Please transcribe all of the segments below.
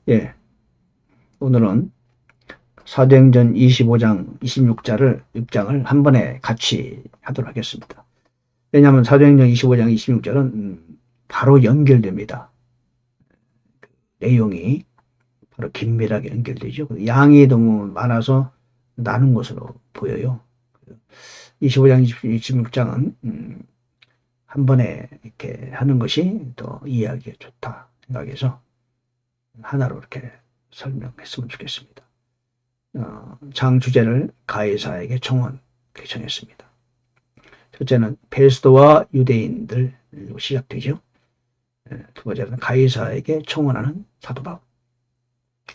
예, 오늘은 사도행전 25장, 26장을 한 번에 같이 하도록 하겠습니다. 왜냐하면 사도행전 25장, 26절은 바로 연결됩니다. 내용이 바로 긴밀하게 연결되죠. 양이 너무 많아서 나눈 것으로 보여요. 25장, 26장은 한 번에 이렇게 하는 것이 더 이해하기가 좋다 생각해서 하나로 이렇게 설명했으면 좋겠습니다. 장 주제를 가이사에게 청원 정했습니다. 첫째는 베스도와 유대인들로 시작되죠. 두 번째는 가이사에게 청원하는 사도 바울.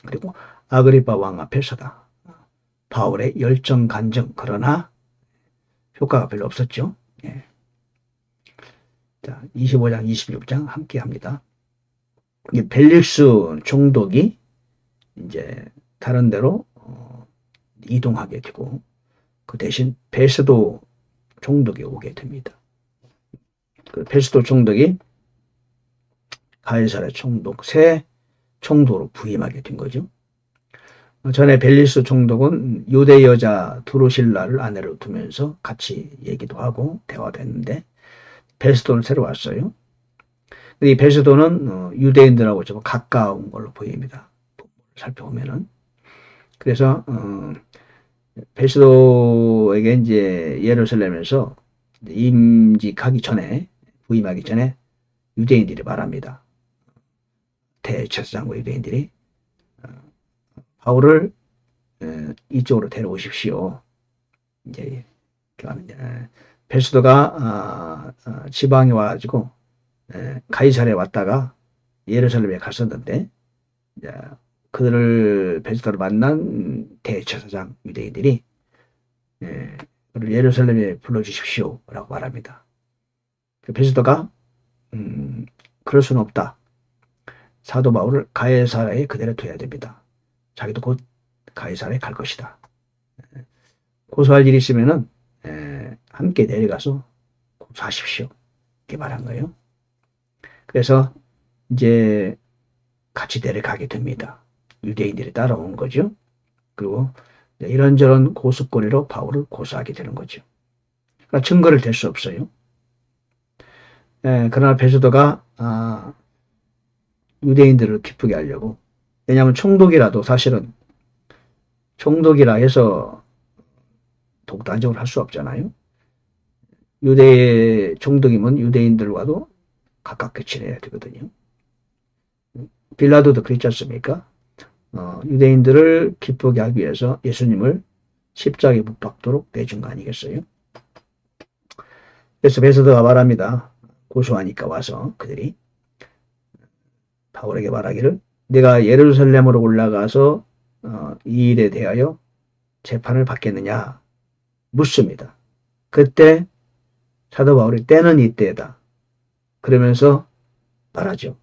그리고 아그리파 왕 앞에 서다. 바울의 열정 간증, 그러나 효과가 별로 없었죠. 예. 자, 25장, 26장 함께 합니다. 벨릭스 총독이 이제 다른 데로 이동하게 되고 그 대신 베스도 총독이 오게 됩니다. 그 베스도 총독이 가이사랴 총독 새 총독으로 부임하게 된 거죠. 전에 벨리스 총독은 유대 여자 드루실라를 아내로 두면서 같이 얘기도 하고 대화도 했는데 베스도는 새로 왔어요. 이 베스도는 유대인들하고 좀 가까운 걸로 보입니다. 살펴보면은. 그래서 베스도에게 이제 예루살렘에서 임직하기 전에, 부임하기 전에 유대인들이 말합니다. 대제사장과 유대인들이 바울을 이쪽으로 데려오십시오. 이제 베스도가 지방에 와가지고 가이사랴에 왔다가 예루살렘에 갔었는데 그들을 베스도를 만난 대제사장 유대인들이 그를 예루살렘에 불러주십시오 라고 말합니다. 베스도가 그럴 수는 없다. 사도 바울을 가이사랴에 그대로 둬야 됩니다. 자기도 곧 가이사랴에 갈 것이다. 고소할 일이 있으면은 함께 내려가서 고소하십시오. 이렇게 말한 거예요. 그래서 이제 같이 내려가게 됩니다. 유대인들이 따라온 거죠. 그리고 이런저런 고소거리로 바울을 고소하게 되는 거죠. 그러니까 증거를 댈 수 없어요. 그러나 베스도가 유대인들을 기쁘게 하려고, 왜냐하면 총독이라도 사실은 총독이라 해서 독단적으로 할 수 없잖아요. 유대 총독이면 유대인들과도 가깝게 지내야 되거든요. 빌라도도 그랬지 않습니까? 유대인들을 기쁘게 하기 위해서 예수님을 십자가에 못 박도록 내준 거 아니겠어요? 그래서 베스도가 말합니다. 고소하니까 와서 그들이 바울에게 말하기를, 내가 예루살렘으로 올라가서 이 일에 대하여 재판을 받겠느냐 묻습니다. 그때 사도 바울이 때는 이때다 그러면서 말하죠.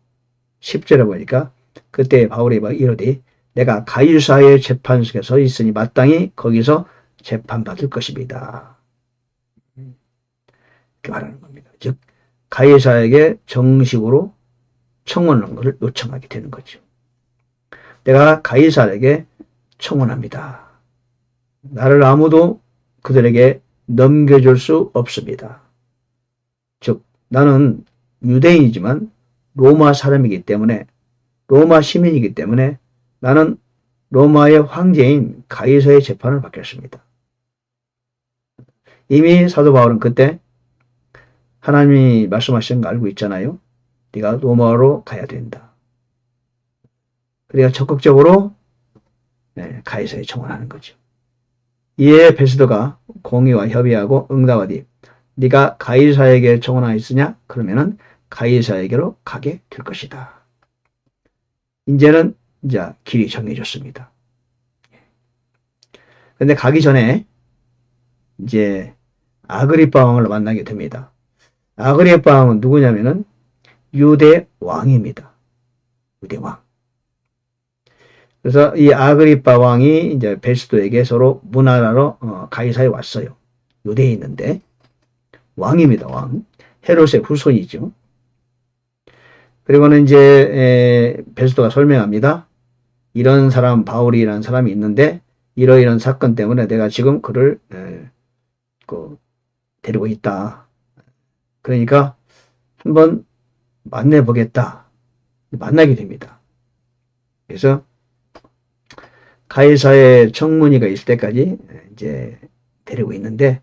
10절에 보니까 그때 바울이 이르되 내가 가이사의 재판석에 서 있으니 마땅히 거기서 재판받을 것입니다. 이렇게 말하는 겁니다. 즉 가이사에게 정식으로 청원하는 것을 요청하게 되는 거죠. 내가 가이사에게 청원합니다. 나를 아무도 그들에게 넘겨줄 수 없습니다. 즉 나는 유대인이지만 로마 사람이기 때문에, 로마 시민이기 때문에 나는 로마의 황제인 가이사의 재판을 받겠습니다. 이미 사도 바울은 그때 하나님이 말씀하신 거 알고 있잖아요. 네가 로마로 가야 된다. 그래야 적극적으로 가이사에 청원하는 거죠. 이에 베스도가 공의와 협의하고 응답하되 네가 가이사에게 청원하였으냐? 그러면은 가이사에게로 가게 될 것이다. 이제는 이제 길이 정해졌습니다. 그런데 가기 전에 이제 아그리파 왕을 만나게 됩니다. 아그리파 왕은 누구냐면은 유대 왕입니다. 유대 왕. 그래서 이 아그리파 왕이 이제 베스도에게 서로 문화라러 가이사에 왔어요. 유대에 있는데 왕입니다. 왕. 헤롯의 후손이죠. 그리고는 이제 베스도가 설명합니다. 이런 사람 바울이라는 사람이 있는데 이러이런 사건 때문에 내가 지금 그를 데리고 있다. 그러니까 한번 만나보겠다. 만나게 됩니다. 그래서 가이사의 청문회가 있을 때까지 이제 데리고 있는데,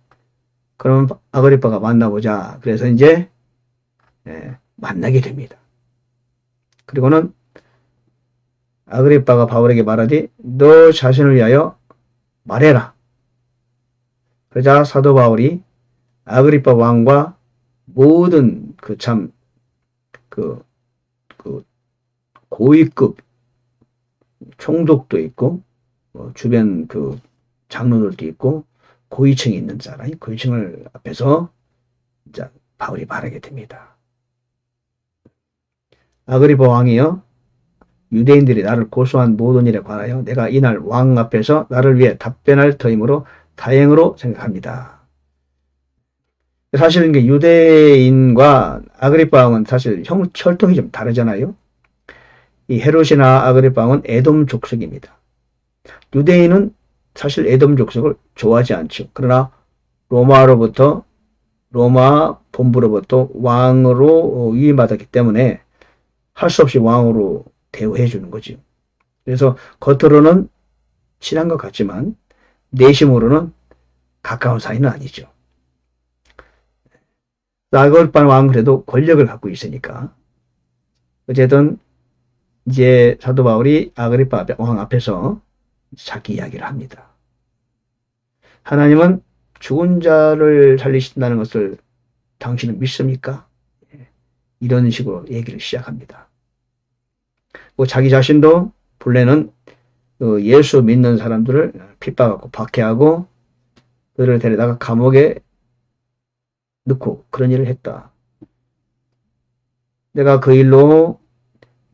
그러면 아그리빠가 만나보자. 그래서 이제 만나게 됩니다. 그리고는 아그리빠가 바울에게 말하되 너 자신을 위하여 말해라. 그러자 사도 바울이 아그리빠 왕과 모든 고위급 총독도 있고 주변 장로들도 있고 고위층이 있는 사람이 고위층을 앞에서 이제 바울이 말하게 됩니다. 아그리빠 왕이여, 유대인들이 나를 고소한 모든 일에 관하여 내가 이날 왕 앞에서 나를 위해 답변할 터이므로 다행으로 생각합니다. 사실 유대인과 아그리빠 왕은 사실 혈통이 좀 다르잖아요. 이 헤롯이나 아그리빠 왕은 에돔 족속입니다. 유대인은 사실 에돔 족속을 좋아하지 않죠. 그러나 로마 본부로부터 왕으로 위임받았기 때문에 할 수 없이 왕으로 대우해 주는 거죠. 그래서 겉으로는 친한 것 같지만 내심으로는 가까운 사이는 아니죠. 아그리빠 왕은 그래도 권력을 갖고 있으니까 어쨌든 이제 사도 바울이 아그리빠 왕 앞에서 자기 이야기를 합니다. 하나님은 죽은 자를 살리신다는 것을 당신은 믿습니까? 이런 식으로 얘기를 시작합니다. 자기 자신도 본래는 예수 믿는 사람들을 핍박하고 박해하고 그들을 데려다가 감옥에 넣고 그런 일을 했다. 내가 그 일로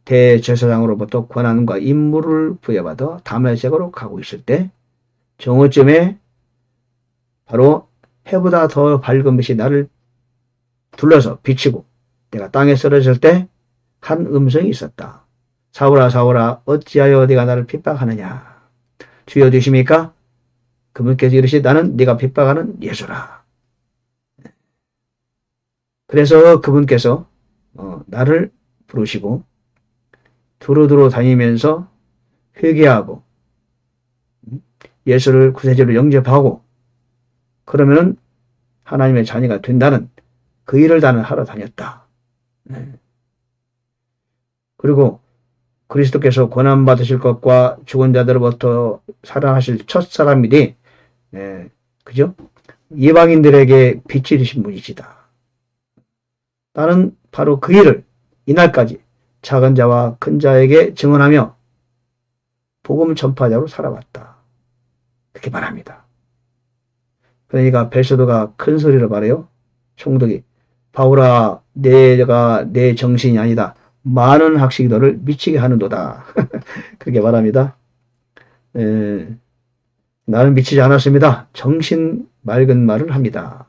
대제사장으로부터 권한과 임무를 부여받아 다메섹으로 가고 있을 때 정오쯤에 바로 해보다 더 밝은 빛이 나를 둘러서 비치고 내가 땅에 쓰러질 때 한 음성이 있었다. 사울아 사울아 어찌하여 네가 나를 핍박하느냐. 주여 되십니까? 그분께서 이르시되 나는 네가 핍박하는 예수라. 그래서 그분께서 나를 부르시고 두루두루 다니면서 회개하고 예수를 구세주로 영접하고 그러면은 하나님의 자녀가 된다는 그 일을 나는 하러 다녔다. 그리고 그리스도께서 고난받으실 것과 죽은 자들로부터 살아나실 첫 사람이니 그죠? 이방인들에게 빛이 되신 분이시다. 나는 바로 그 일을 이날까지 작은 자와 큰 자에게 증언하며 복음 전파자로 살아왔다. 그렇게 말합니다. 그러니까 베스도가 큰 소리로 말해요. 총독이 바울아 내가 내 정신이 아니다. 많은 학식이 너를 미치게 하는도다. 그렇게 말합니다. 나는 미치지 않았습니다. 정신 맑은 말을 합니다.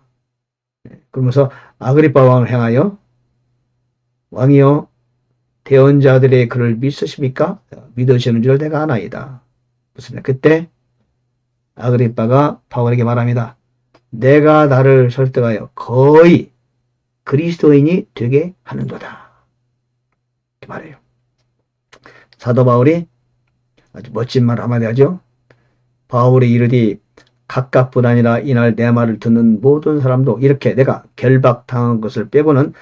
그러면서 아그리빠 왕을 향하여 왕이여 대언자들의 글을 믿으십니까? 믿으시는 줄 내가 아나이다. 무슨 그때 아그리빠가 바울에게 말합니다. 내가 나를 설득하여 거의 그리스도인이 되게 하는도다. 이렇게 말해요. 사도 바울이 아주 멋진 말 한마디 하죠. 바울이 이르되 각각뿐 아니라 이날 내 말을 듣는 모든 사람도 이렇게 내가 결박당한 것을 빼고는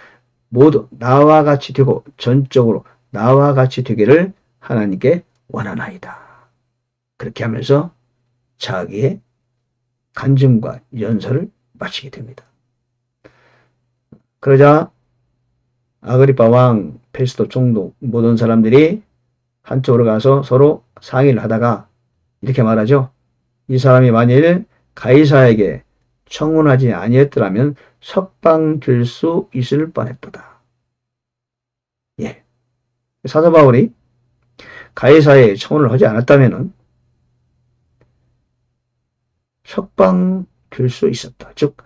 모두 나와 같이 되고 전적으로 나와 같이 되기를 하나님께 원하나이다. 그렇게 하면서 자기의 간증과 연설을 마치게 됩니다. 그러자 아그리빠 왕, 페스도 총독 모든 사람들이 한쪽으로 가서 서로 상의를 하다가 이렇게 말하죠. 이 사람이 만일 가이사에게 청혼하지 아니했더라면 석방 될 수 있을 뻔했도다. 예. 사도 바울이 가이사에 청혼을 하지 않았다면 석방 될 수 있었다. 즉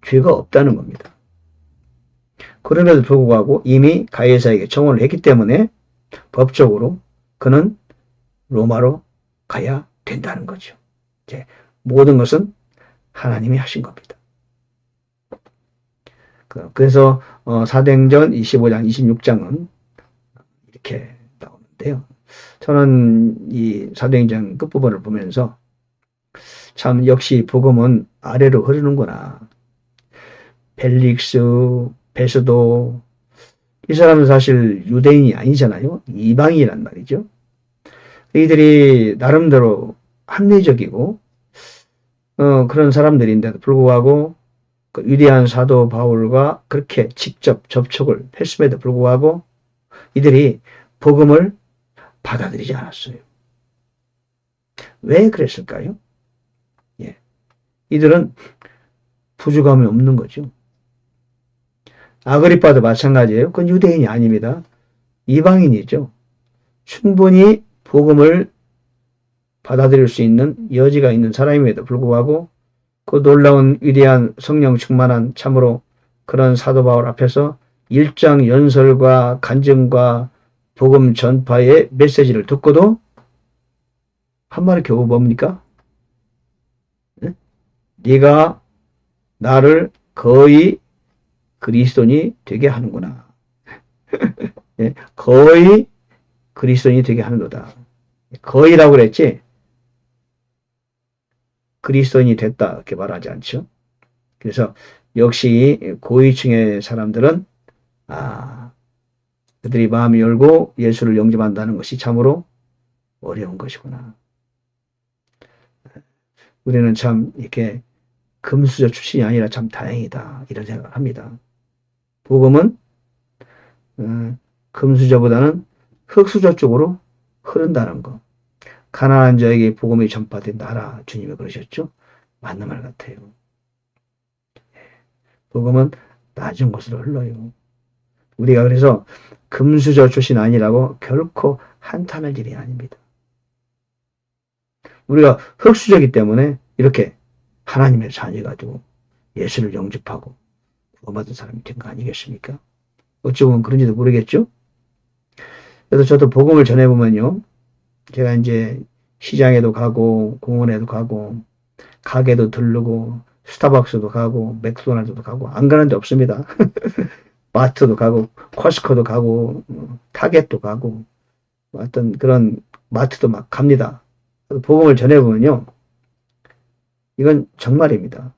죄가 없다는 겁니다. 그럼에도 불구하고 이미 가이사에게 청혼을 했기 때문에 법적으로 그는 로마로 가야 된다는 거죠. 이제 모든 것은 하나님이 하신 겁니다. 그래서 사도행전 25장, 26장은 이렇게 나오는데요. 저는 이 사도행전 끝부분을 보면서 참 역시 복음은 아래로 흐르는구나. 벨릭스, 베스도, 이 사람은 사실 유대인이 아니잖아요. 이방인이란 말이죠. 이들이 나름대로 합리적이고 그런 사람들인데도 불구하고 그 위대한 사도 바울과 그렇게 직접 접촉을 했음에도 불구하고 이들이 복음을 받아들이지 않았어요. 왜 그랬을까요? 예. 이들은 부족함이 없는 거죠. 아그리빠도 마찬가지예요. 그건 유대인이 아닙니다. 이방인이죠. 충분히 복음을 받아들일 수 있는 여지가 있는 사람임에도 불구하고 그 놀라운 위대한 성령 충만한 참으로 그런 사도 바울 앞에서 일장 연설과 간증과 복음 전파의 메시지를 듣고도 한 말이 겨우 뭡니까? 네가 나를 거의 그리스도인이 되게 하는구나. 거의 그리스도인이 되게 하는도다. 거의라고 그랬지 그리스도인이 됐다 이렇게 말하지 않죠. 그래서 역시 고위층의 사람들은 그들이 마음이 열고 예수를 영접한다는 것이 참으로 어려운 것이구나. 우리는 참 이렇게 금수저 출신이 아니라 참 다행이다 이런 생각을 합니다. 복음은 금수저보다는 흙수저 쪽으로 흐른다는 거. 가난한 자에게 복음이 전파된다라 주님이 그러셨죠. 맞는 말 같아요. 복음은 낮은 곳으로 흘러요. 우리가 그래서 금수저 출신 아니라고 결코 한탄할 일이 아닙니다. 우리가 흙수저이기 때문에 이렇게 하나님의 자녀가 되고 예수를 영접하고 구원받은 사람이 된 거 아니겠습니까? 어찌 보면 그런지도 모르겠죠? 그래서 저도 복음을 전해보면요. 제가 이제 시장에도 가고 공원에도 가고 가게도 들르고 스타벅스도 가고 맥도날드도 가고 안 가는 데 없습니다. 마트도 가고 코스코도 가고 타겟도 가고 어떤 그런 마트도 막 갑니다. 복음을 전해보면요. 이건 정말입니다.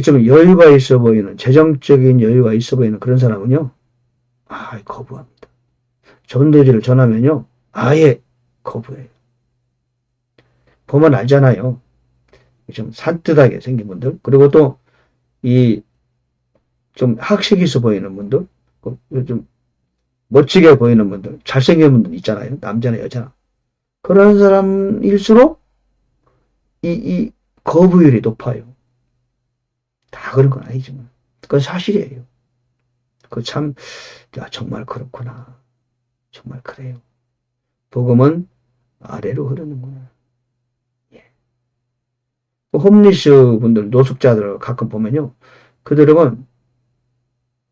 좀 여유가 있어 보이는 재정적인 여유가 있어 보이는 그런 사람은요. 거부합니다. 전도지를 전하면요. 아예 거부해요. 보면 알잖아요. 좀 산뜻하게 생긴 분들 그리고 또 이 좀 학식 있어 보이는 분들 좀 멋지게 보이는 분들 잘생긴 분들 있잖아요. 남자나 여자나 그런 사람일수록 이 거부율이 높아요. 다 그런 건 아니지만 그건 사실이에요. 그 참 정말 그렇구나. 정말 그래요. 복음은 아래로 흐르는구나. 예. 홈리스 분들, 노숙자들 가끔 보면요. 그들은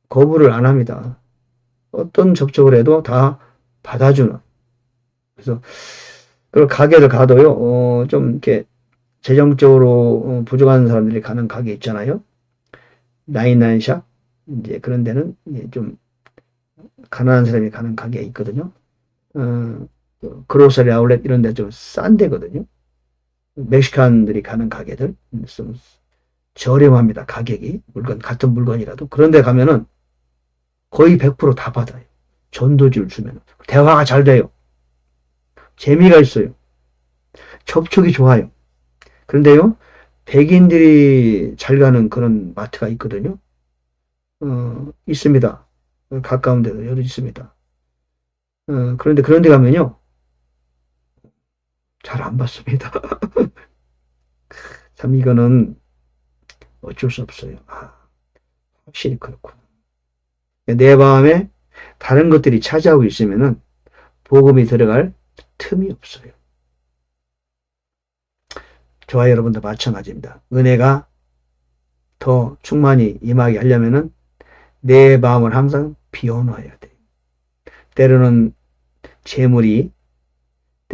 거부를 안 합니다. 어떤 접촉을 해도 다 받아주는. 그래서, 그 가게를 가도요, 좀 이렇게 재정적으로 부족한 사람들이 가는 가게 있잖아요. 나인나인샵. 이제 그런 데는 좀 가난한 사람이 가는 가게가 있거든요. 그로서리 아울렛 이런 데 좀 싼 데거든요. 멕시칸들이 가는 가게들 좀 저렴합니다. 가격이 같은 물건이라도 그런데 가면은 거의 100% 다 받아요. 전도지를 주면 대화가 잘 돼요. 재미가 있어요. 접촉이 좋아요. 그런데요 백인들이 잘 가는 그런 마트가 있거든요. 있습니다. 가까운 데도 여러 있습니다. 그런데 그런 데 가면요 잘 안 받습니다. 참 이거는 어쩔 수 없어요. 확실히 그렇구나. 내 마음에 다른 것들이 차지하고 있으면은 복음이 들어갈 틈이 없어요. 저와 여러분도 마찬가지입니다. 은혜가 더 충만히 임하게 하려면은 내 마음을 항상 비워놔야 돼요. 때로는 재물이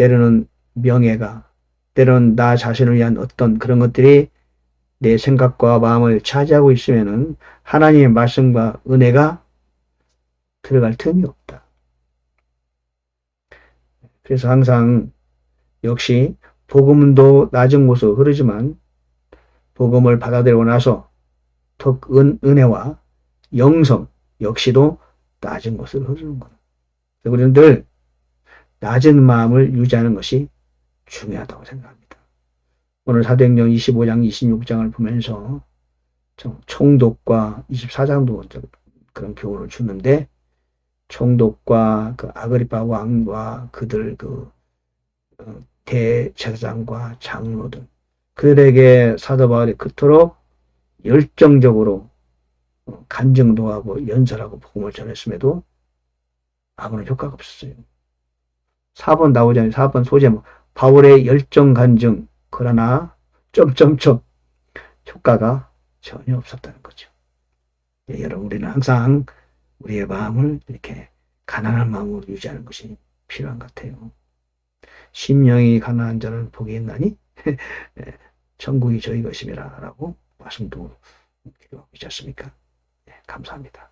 때로는 명예가, 때로는 나 자신을 위한 어떤 그런 것들이 내 생각과 마음을 차지하고 있으면은 하나님의 말씀과 은혜가 들어갈 틈이 없다. 그래서 항상 역시 복음도 낮은 곳으로 흐르지만 복음을 받아들이고 나서 더 은혜와 영성 역시도 낮은 곳으로 흐르는 거다. 우리는 늘 낮은 마음을 유지하는 것이 중요하다고 생각합니다. 오늘 사도행전 25장, 26장을 보면서 총독과 24장도 그런 교훈을 주는데 총독과 그 아그리파 왕과 그들 대제사장과 장로들 그들에게 사도 바울이 그토록 열정적으로 간증도 하고 연설하고 복음을 전했음에도 아무런 효과가 없었어요. 4번 나오잖아요. 4번 소제목 바울의 열정 간증 그러나 점점점 효과가 전혀 없었다는 거죠. 예, 여러분 우리는 항상 우리의 마음을 이렇게 가난한 마음으로 유지하는 것이 필요한 것 같아요. 심령이 가난한 자는 복이 있나니 천국이 저희 것임이라 라고 말씀도 기도하고 있지 않습니까? 네, 감사합니다.